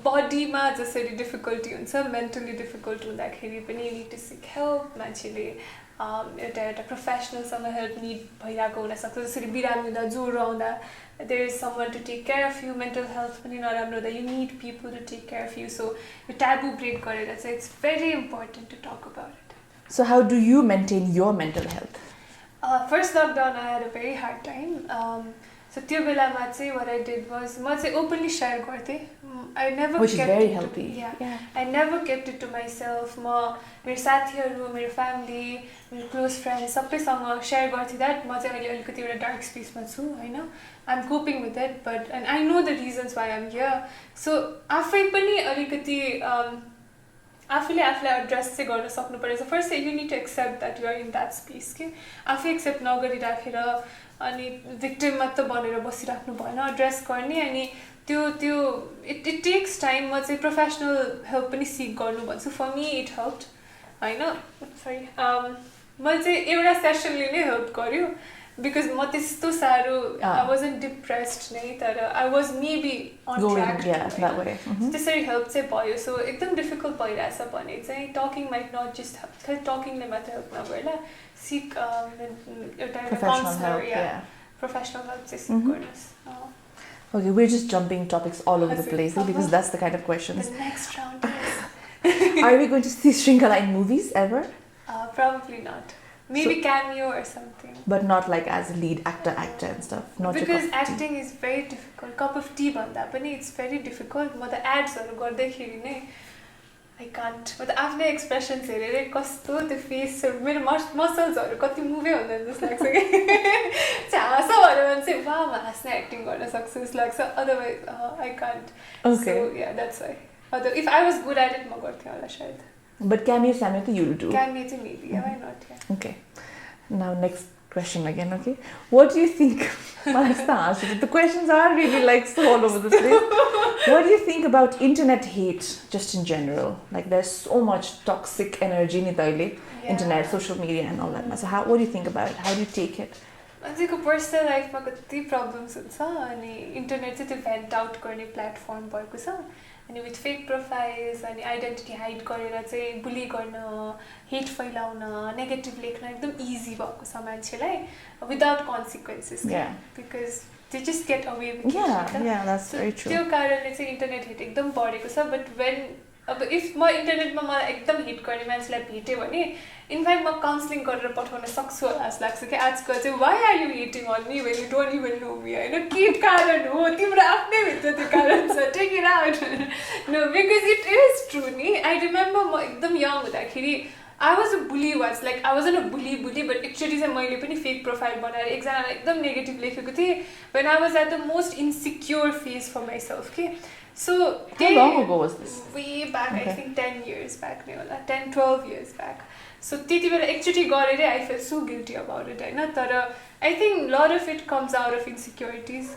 बडीमा जसरी difficulty हुन्छ mentally difficult हुँदाखेरि पनि you need to seek help मान्छेले एउटा प्रोफेसनलसँग help need भइरहेको हुनसक्छ जसरी बिरामी हुँदा ज्वरो आउँदा there is someone to take care of you mental health पनि नराम्रो हुँदा you need people to take care of you so यो ट्याबु ब्रेक गरेर चाहिँ it's very important to talk about it So how do you maintain your mental health? First lockdown I had a very hard time. So त्यो बेलामा चाहिँ what I did was म चाहिँ openly share गर्थेँ. I never Which is kept very it healthy. I never kept it to myself. म मेरो साथीहरू मेरो फ्यामिली मेरो क्लोज फ्रेन्ड्स सबैसँग सेयर गर्थेँ द्याट म चाहिँ अहिले अलिकति एउटा डार्क स्पेसमा छु होइन I am coping with it but and I know the reasons why I am here so आफै पनि अलिकति आफूले आफूलाई एड्रेस चाहिँ गर्न सक्नु परेछ first you need to accept that you're in that space कि आफै एक्सेप्ट नगरिराखेर अनि भिक्टिम मात्र बनेर बसिराख्नु भएन एड्रेस गर्ने अनि त्यो इट टेक्स टाइम म चाहिँ प्रोफेसनल हेल्प पनि सिक गर्नु भन्छु फर मी इट हेल्प्ड होइन सरी मैले चाहिँ एउटा सेसनले नै हेल्प गर्यो बिकज म त्यस्तो साह्रो Ah. आई वाजन्ट डिप्रेस्ड नै तर I was maybe on Going, track yeah, that way. Mhm. त्यसरी हेल्प चाहिँ भयो सो एकदम डिफिकल्ट भइरहेछ भने चाहिँ टकिङ माइट नट जस्ट खालि टकिङले मात्र हेल्प नगरेर सिक एउटा Professional काउन्सिलर help, या yeah. प्रोफेसनल हेल्प चाहिँ Mhm. सिक गर्नुहोस् Okay, we're just jumping topics all over the Hazır. place because Uh-huh. that's the kind of questions. The next round is Are we going to see Shrinkala in movies ever? probably not. Maybe cameo or something. But not like as a lead actor and stuff. Not your Because cup of tea. acting is very difficult. Cup of tea भन्दा पनि it's very difficult. म त adsहरू गर्दाखेरि नै I can't. म त आफ्नै expressions हेरेर कस्तो त्यो फेसहरू मेरो मसल्सहरू कति मुभै हुँदैन जस्तो लाग्छ कि हाँस भन्यो भने चाहिँ वा म हाँस्ने एक्टिङ गर्न सक्छु जस्तो लाग्छ otherwise I can't Okay. So yeah that's why other if I was good at it म गर्थेँ होला सायद But cameo to you do. Cameo चाहिँ maybe why not yeah Okay. Now next question again, okay? What do you think? The questions are really like so all over the place. What do you think about internet hate just in general? Like there's so much toxic energy in the internet, social media and all that. So what do you think about it? How do you take it? मान्छेको personal लाइफमा कति problems हुन्छ अनि internet चाहिँ त्यो vent out गर्ने platform भएको छ अनि विथ फेक प्रोफाइल्स अनि आइडेन्टिटी हाइड गरेर चाहिँ बुली गर्न हेट फैलाउन नेगेटिभ लेख्न एकदम इजी भएको छ मान्छेलाई without consequences Yeah. Because they just get away with Yeah, that's very true. त्यो कारणले चाहिँ इन्टरनेट हेट एकदम बढेको छ बट वेन अब इफ म इन्टरनेटमा मलाई एकदम हिट गर्ने मान्छेलाई भेट्यो भने इनफ्याक्ट म काउन्सिलिङ गरेर पठाउन सक्छु होला जस्तो लाग्छ कि आजकल चाहिँ why are you hitting on me when you don't even know me होइन के कारण हो तिम्रो आफ्नै भित्र त्यो कारण छ take it out no because it is true नि आई रिमेम्बर म एकदम यङ हुँदाखेरि I was a bully was like I was on a bully but एकचोटि चाहिँ मैले पनि फेक प्रोफाइल बनाएर एकजनालाई एकदम नेगेटिभ लेखेको थिएँ when I was at the most insecure phase for myself के सो How long ago was this? way back Okay. I think 10 years back नै होला 10-12 years back so त्यति बेला एकचोटि गरेरै I feel so guilty about it होइन तर I think lot of it comes out of insecurities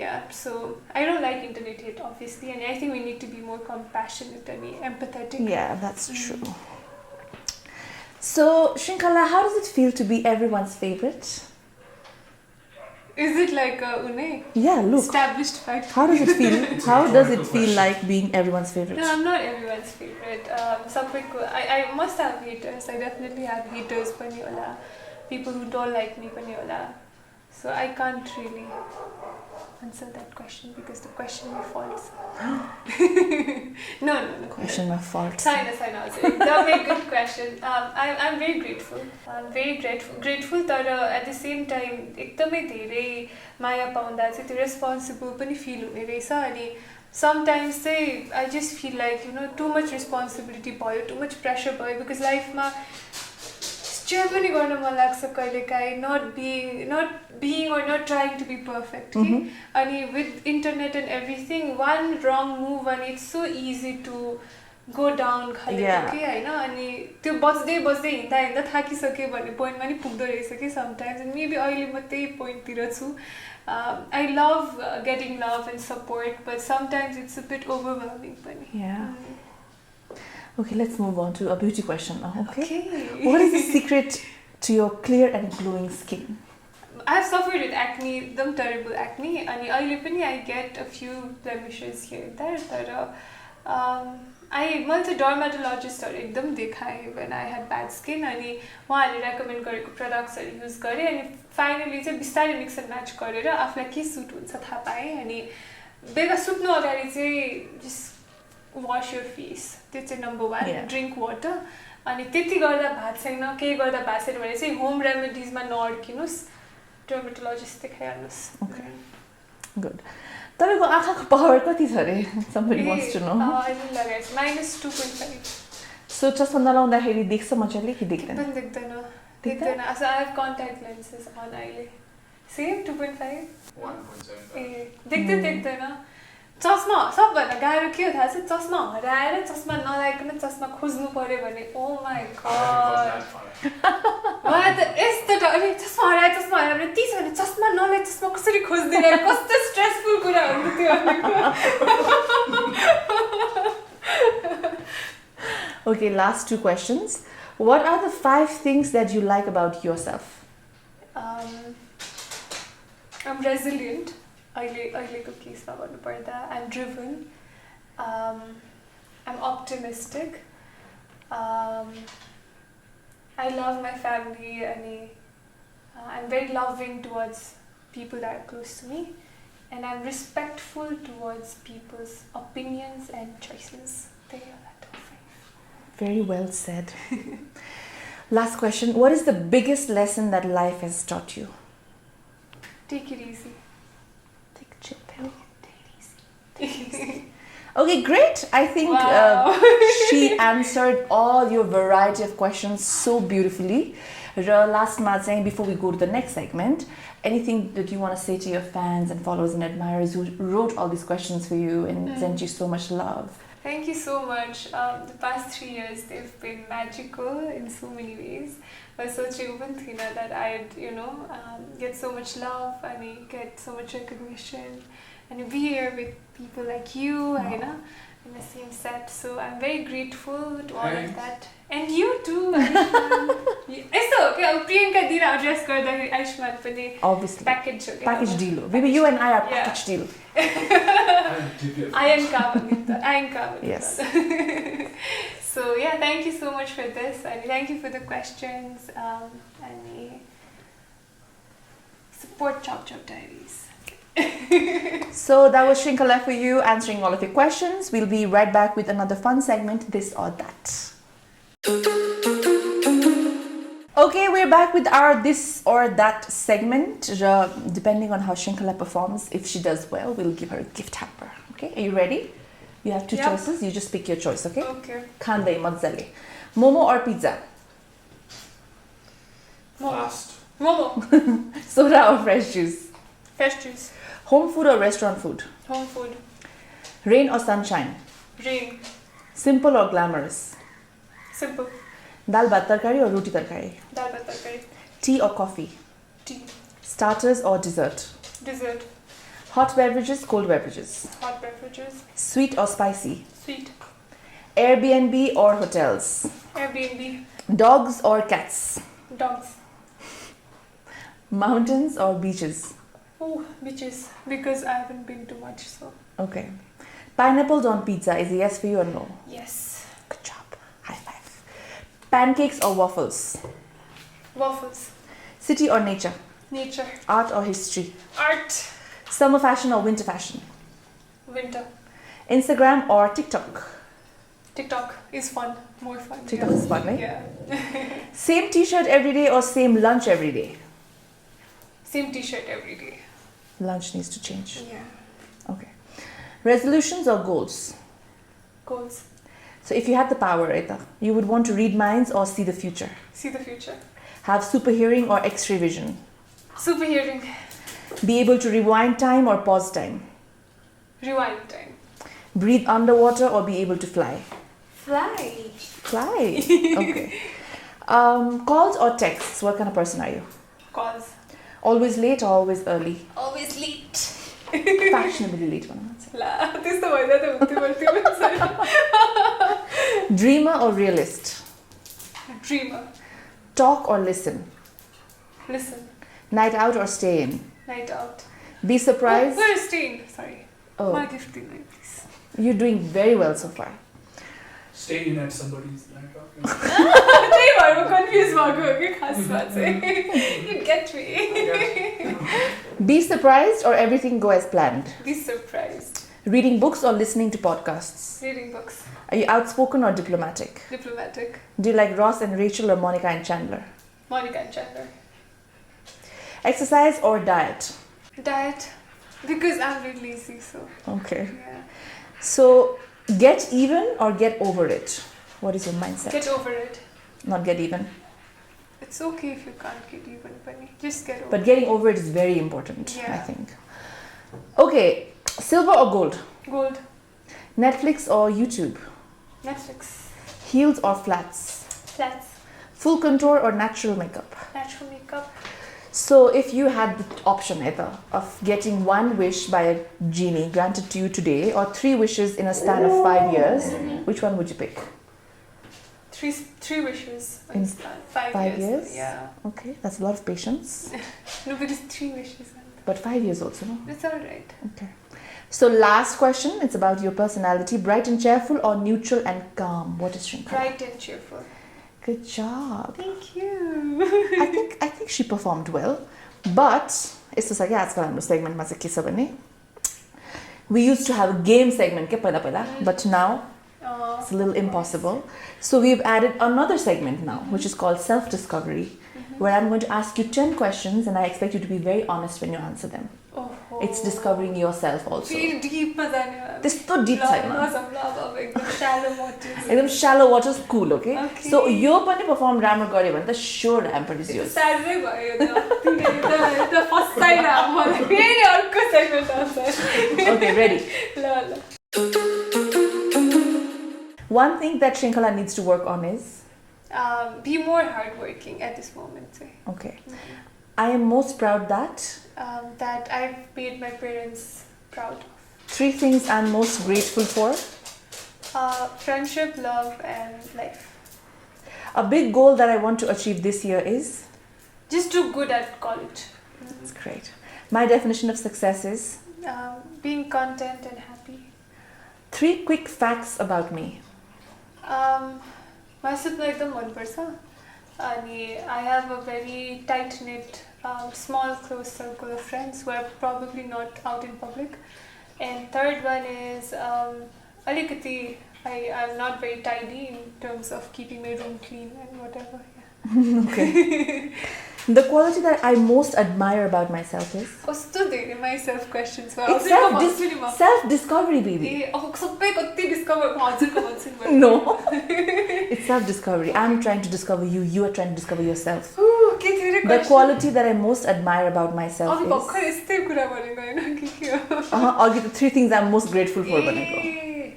yeah so I don't like internet hate obviously and I think we need to be more compassionate and empathetic Yeah, that's true. So, Shrinkala, how does it feel to be everyone's favorite? is it like une Yeah, look. established fact How does it feel? How does it feel like being everyone's favorite? No, I'm not everyone's favorite. I must have haters. I definitely have haters pani hola. People who don't like me pani hola. So I can't really answer that question because the question is false. No. Question my fault. Sign. That was a good question. I'm very grateful. I'm very grateful तर at the same time एकदमै धेरै माया पाउँदा चाहिँ त्यो responsible पनि fill हुने रहेछ अनि sometimes चाहिँ I just feel like too much responsibility भयो too much pressure भयो because लाइफमा जे पनि गर्न मन लाग्छ कहिलेकाहीँ not being or not trying to be perfect अनि with internet and everything one wrong move and it's so easy to go down खाले के हैन अनि त्यो बच्दै हिँड्दा थाकिसके भन्ने पोइन्टमा नि पुग्दो रहेछ कि sometimes and maybe अहिले म त्यही पोइन्टतिर छु I love getting love and support but sometimes it's a bit overwhelming पनि Okay, let's move on to a beauty question now, okay? What is the secret to your clear and glowing skin? I've suffered with acne, एकदम terrible acne अनि अहिले पनि I get a few blemishes here and there तर मैले चाहिँ डर्माटोलोजिस्टहरू एकदम देखाएँ when I had bad skin अनि उहाँहरूले रेकमेन्ड गरेको प्रडक्ट्सहरू युज गरेँ अनि फाइनली चाहिँ बिस्तारै मिक्स एन्ड म्याच गरेर आफूलाई के सुट हुन्छ थाहा पाएँ अनि बेलुका सुत्नु अगाडि चाहिँ जस्ट वास योर फेस त्यो चाहिँ नम्बर 1 ड्रिङ्क वाटर अनि त्यति गर्दा भएको छैन केही गर्दा भएको छैन भने चाहिँ होम रेमेडिजमा नअड्किनुहोस् डर्माटोलोजिस्ट देखाइहाल्नुहोस् गुड तपाईँको आँखाको पावर कति छ अरे somebody wants to know अहिले लगाएछु -2.5 सो चस्मा नलाउँदाखेरि देख्छ मजाले कि देख्दैन पनि देख्दैन सो आई हेभ कन्ट्याक्ट लेन्सेस अन अहिले सेम 2.5 1.7 देख्दैन चस्मा सबभन्दा गाह्रो के हो थाहा छ चस्मा हराएर चस्मा नलाइकन चस्मा खोज्नु पर्यो भने ओ माई गॉड मलाई त यस्तो अरे चस्मा हरायो भने ती छ भने चस्मा नलाइ चस्मा कसरी खोज्दिन कस्तो स्ट्रेसफुल कुरा हो त्यो Okay, last 2 questions. What are the 5 things that you like about yourself? I'm resilient. अहिलेको केसमा भन्नुपर्दा I'm driven. I'm optimistic. I love my family and I'm very loving towards people that are close to me, and I'm respectful towards people's opinions and choices. They are that of Very well said. Last question. What is the biggest lesson that life has taught you? Take it easy. Take a chill pill. Take it easy. Okay, great. I think Wow. she answered all your variety of questions so beautifully. Last month, before we go to the next segment, anything that you want to say to your fans and followers and admirers who wrote all these questions for you and sent you so much love? Thank you so much. The past 3 years, they've been magical in so many ways. I was so Thina that I'd, get so much love and get so much recognition and be here with people like you, in the same set. So I'm very grateful to all of that. And you too, Aishman. It's okay. Priyanka Dina address garदाखेरि Aishman पनि Obviously. package हो क्या? Package deal. Maybe you and I are Yeah. package deal. Ayanka. Yes. So yeah, thank you so much for this, and thank you for the questions, and support Chop Chop Diaries. So that was Shrinkala for you, answering all of your questions. We'll be right back with another fun segment, This or That. Okay, we're back with our This or That segment. Depending on how Shrinkala performs, if she does well, we'll give her a gift hamper. Okay, are you ready? You have two Yep. choices. You just pick your choice, okay? Okay. Khandai mazzale. Momo or pizza? Fast. Momo. Soda or fresh juice? Fresh juice. Home food or restaurant food? Home food. Rain or sunshine? Rain. Simple or glamorous? Simple. Dal bhat tarkari or roti tarkari? Dal bhat tarkari. Tea or coffee? Tea. Starters or dessert? Dessert. Hot beverages, cold beverages? Hot beverages. Sweet or spicy? Sweet. Airbnb or hotels? Airbnb. Dogs or cats? Dogs. Mountains or beaches? Oh, beaches. Because I haven't been too much, so. Okay. Pineapples on pizza, is a yes for you or no? Yes. Good job. High five. Pancakes or waffles? Waffles. City or nature? Nature. Art or history? Art. Summer fashion or winter fashion? Winter. Instagram or TikTok? TikTok is fun. More fun. TikTok is fun, right? Yeah. Same t-shirt every day or same lunch every day? Same t-shirt every day. Lunch needs to change. Yeah. Okay. Resolutions or goals? Goals. So if you had the power, Rita, you would want to read minds or see the future? See the future. Have super hearing or x-ray vision? Super hearing. Be able to rewind time or pause time? Rewind time. Breathe underwater or be able to fly? Fly. Fly. Okay. Calls or texts? What kind of person are you? Calls. Always late or always early? Always late. Fashionably late one. La, त्यस्तो भइदा त हुन्थ्यो Dreamer or realist? Dreamer. Talk or listen? Listen. Night out or stay in? Night out. Be surprised. Oh, we're staying. Sorry. Oh, My gift thing, please. you're doing very well so far. Stay in at somebody's night out. त्यही भएर म confuse भएको हो कि खासमा चाहिँ. You get me. Be surprised or everything go as planned? Be surprised. Reading books or listening to podcasts? Reading books. Are you outspoken or diplomatic? Diplomatic. Do you like Ross and Rachel or Monica and Chandler? Monica and Chandler. Exercise or diet? Diet. Because I'm really lazy, so. Okay. Yeah. So, get even or get over it? What is your mindset? Get over it. Not get even. It's okay if you can't get even, Bunny. Just get over But getting over it is very important, I Yeah. think. Okay, silver or gold? it. Gold. Netflix or YouTube? Netflix. Heels or flats? Flats. Full contour or natural makeup? Natural makeup. So, if you had the option either of getting one wish by a genie granted to you today or 3 wishes in a span of 5 years, which one would you pick? Three wishes. In In 5 5 years. years? Yeah. Okay, that's a lot of patience. No, because 3 wishes. But 5 years also, no? It's alright. Okay. So last question, it's about your personality. Bright and cheerful or neutral and calm? What is Shrinkala? Bright and cheerful. Good job. Thank you. I think she performed well. But यस्तो छ कि आजकल हाम्रो सेगमेन्टमा चाहिँ के छ भने we used to have a game segment के पहिला but now it's a little impossible. So we've added another segment now, which is called self-discovery, where I'm going to ask you 10 questions and I expect you to be very honest when you answer them. It's discovering yourself also. Deep त्यस्तो deep छैन. एकदम एकदम shallow waters cool, okay? Okay. So यो पनि perform राम्रो गर्यो भने त sure hamper is yours. Saturday भयो the first time मलाई फेरि अर्को segment आउँछ. Okay, ready? ल One thing that Shrinkala needs to work on is be more hardworking at this moment. okay. I am most proud that That I've made my parents proud. 3 things I'm most grateful for. Friendship, love, and life. A big goal that I want to achieve this year is Just do good at college. that's great. My definition of success is Being content and happy. 3 quick facts about me. Myself एकदम मनपर्छ अनि I have a very tight knit small close circle of friends who are probably not out in public. And third one is alikati I'm not very tidy in terms of keeping my room clean and whatever. Okay. The quality that I most admire about myself is कस्तो धेरै myself questions it's self-discovery, baby. ए सबै कति discover हजुरको भन्छु नि No. It's self-discovery. I'm trying to discover you. You are trying to discover yourself. के धेरै The quality that I most admire about myself अनि is भर्खर यस्तै कुरा भनेको हैन के हो अघि त 3 things I'm most grateful for भनेको.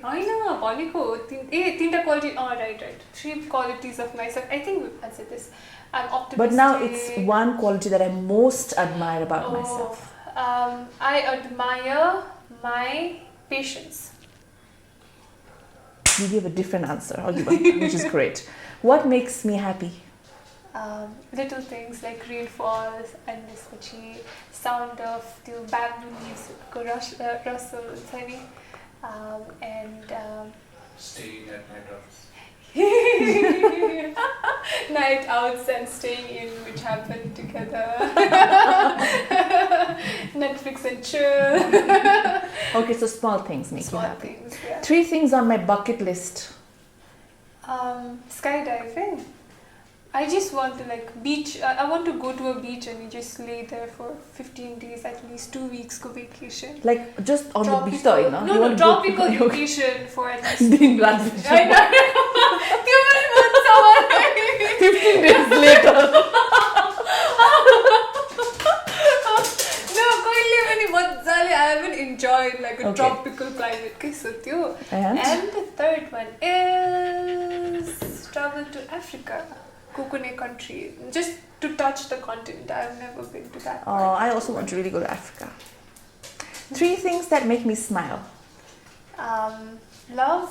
हैन भनेको तीनटा quality right 3 qualities of myself. I think I'll say this. I'm optimistic. But now it's one quality that I most admire about myself. I admire my patience. You gave a different answer, which is great. What makes me happy? Little things like rainfalls and this sound of the bamboo leaves rustle, and Staying at night out. night outs and staying in, which happen together. Netflix and chill. Okay, so small things make Small you happy. things, yeah. 3 things on my bucket list. Skydiving. I just want to beach. I want to go to a beach and you just lay there for 15 days, at least 2 weeks go vacation. Like just on the beach, though, you know? No, tropical vacation for at least 2 Din raat weeks. I know. 15 days later. No, kaile pani majjale I haven't enjoyed a Okay. tropical climate ke so tyo. And the third one is travel to Africa, Kukune country, just to touch the continent. I've never been to that. Oh, I also want to really go to Africa. 3 things that make me smile. Love,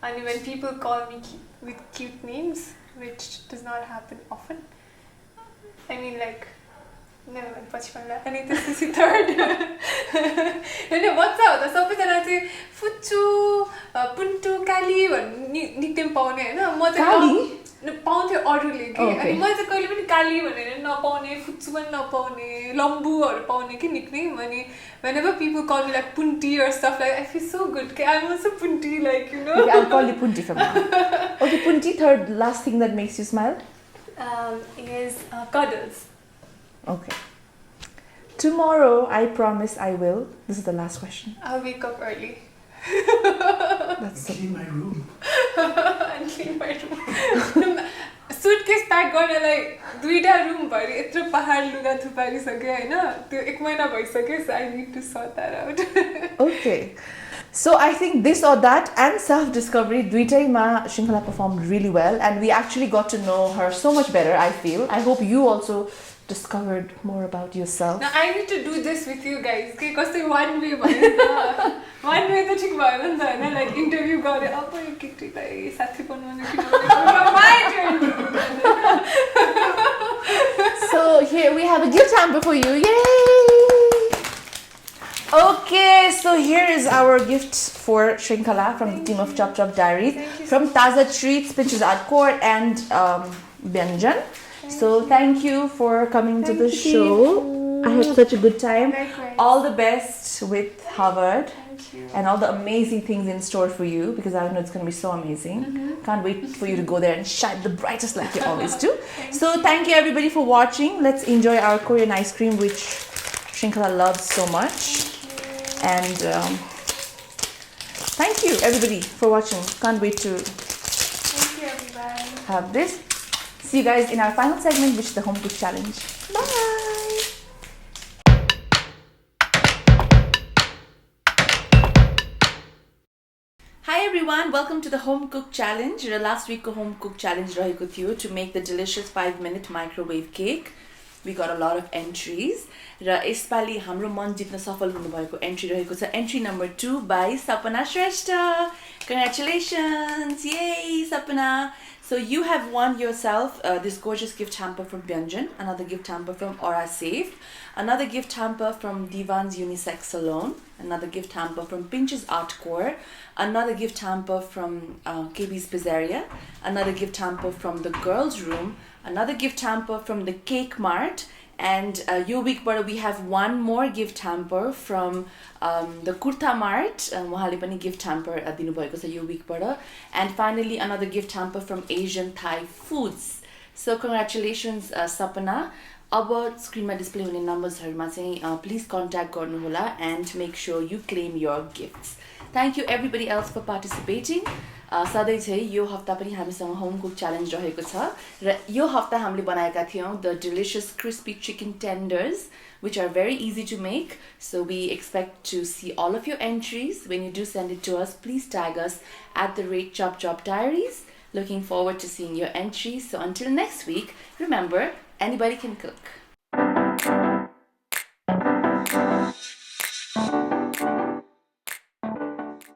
and when people call me with cute names, which does not happen often. I mean, never mind, bachpanla. And this is the third. And what's out? सबैजना चाहिँ फुच्चु, पुन्टु, काली भन्ने nickname पाउने हैन म चाहिँ पाउँथ्यो अरूले के अनि म चाहिँ कहिले पनि काली भनेर नपाउने, फुच्चु पनि नपाउने, लम्बुहरू पाउने के निकनेम अनि whenever people call me like punti or stuff I feel so good. Okay, I'm also punti, Okay, I'll call you Punti from now. Okay, Punti, third, last thing that makes you smile? Is cuddles. Okay. Tomorrow, I promise I will. This is the last question. I'll wake up early. That's Clean my room. And clean my room. Suitcase pack गर्नलाई 2टा room भरि यत्रो पहाड लुगा थुपारिसके हैन त्यो 1 महिना भइसक्यो so I need to sort that out. Okay. So I think this or that and self-discovery, duitaima Shrinkala performed really well and we actually got to know her so much better, I feel. I hope you also discovered more about yourself. Now I need to do this with you guys. Okay, because one way भयो नि one way त ठीक भयो नि त हैन like interview गरे अब यो केटीलाई साथी बनाउनु किन my turn. So here we have a gift hamper for you. Yay! Okay, so here is our gift for Shrinkala from the team of Chop Chop Diaries. From Taza Treats, Pinches Art Court and Byanjan. So thank you for coming to the show. I had such a good time. Likewise. All the best with Harvard. Thank you. And all the amazing things in store for you, because I know it's going to be so amazing. Can't wait for you to go there and shine the brightest like you always do. So thank you everybody for watching. Let's enjoy our Korean ice cream, which Shrinkala loves so much. And thank you everybody for watching. Can't wait to Thank you, everybody. have this. See you guys in our final segment, which is the home cook challenge. Bye. Hi everyone, welcome to the home cook challenge. Last week home cook challenge raheko थियो to make the delicious 5-minute microwave cake. We got a lot of entries. र यसपालि हाम्रो मन जित्न सफल हुनुभएको entry रहेको छ. Entry number 2 by Sapna Shrestha. Congratulations! Yay, Sapna! So you have won yourself this gorgeous gift hamper from Byanjan, another gift hamper from Aura Safe, another gift hamper from Divan's Unisex Salon, another gift hamper from Pinches Art Core, another gift hamper from KB's Pizzeria, another gift hamper from the Girls Room, another gift hamper from the Cake Mart, and yo weekबाट we have one more gift hamper from the Kurta Mart. उहाँले पनि gift hamper दिनुभएको छ यो weekबाट, and finally another gift hamper from Asian Thai Foods. So congratulations Sapna. अब स्क्रिनमा display हुने नम्बर्सहरुमा चाहिँ please contact गर्नुहोला and make sure you claim your gifts. Thank you everybody else for participating. सधैँ चाहिँ यो हप्ता पनि हामीसँग होम कुक च्यालेन्ज रहेको छ र यो हप्ता हामीले बनाएका थियौं the delicious crispy chicken tenders, which are very easy to make. So we expect to see all of your entries. When you do send it to us, please tag us at @ChopChopDiaries. Looking forward to seeing your entries. So until next week, remember, anybody can cook.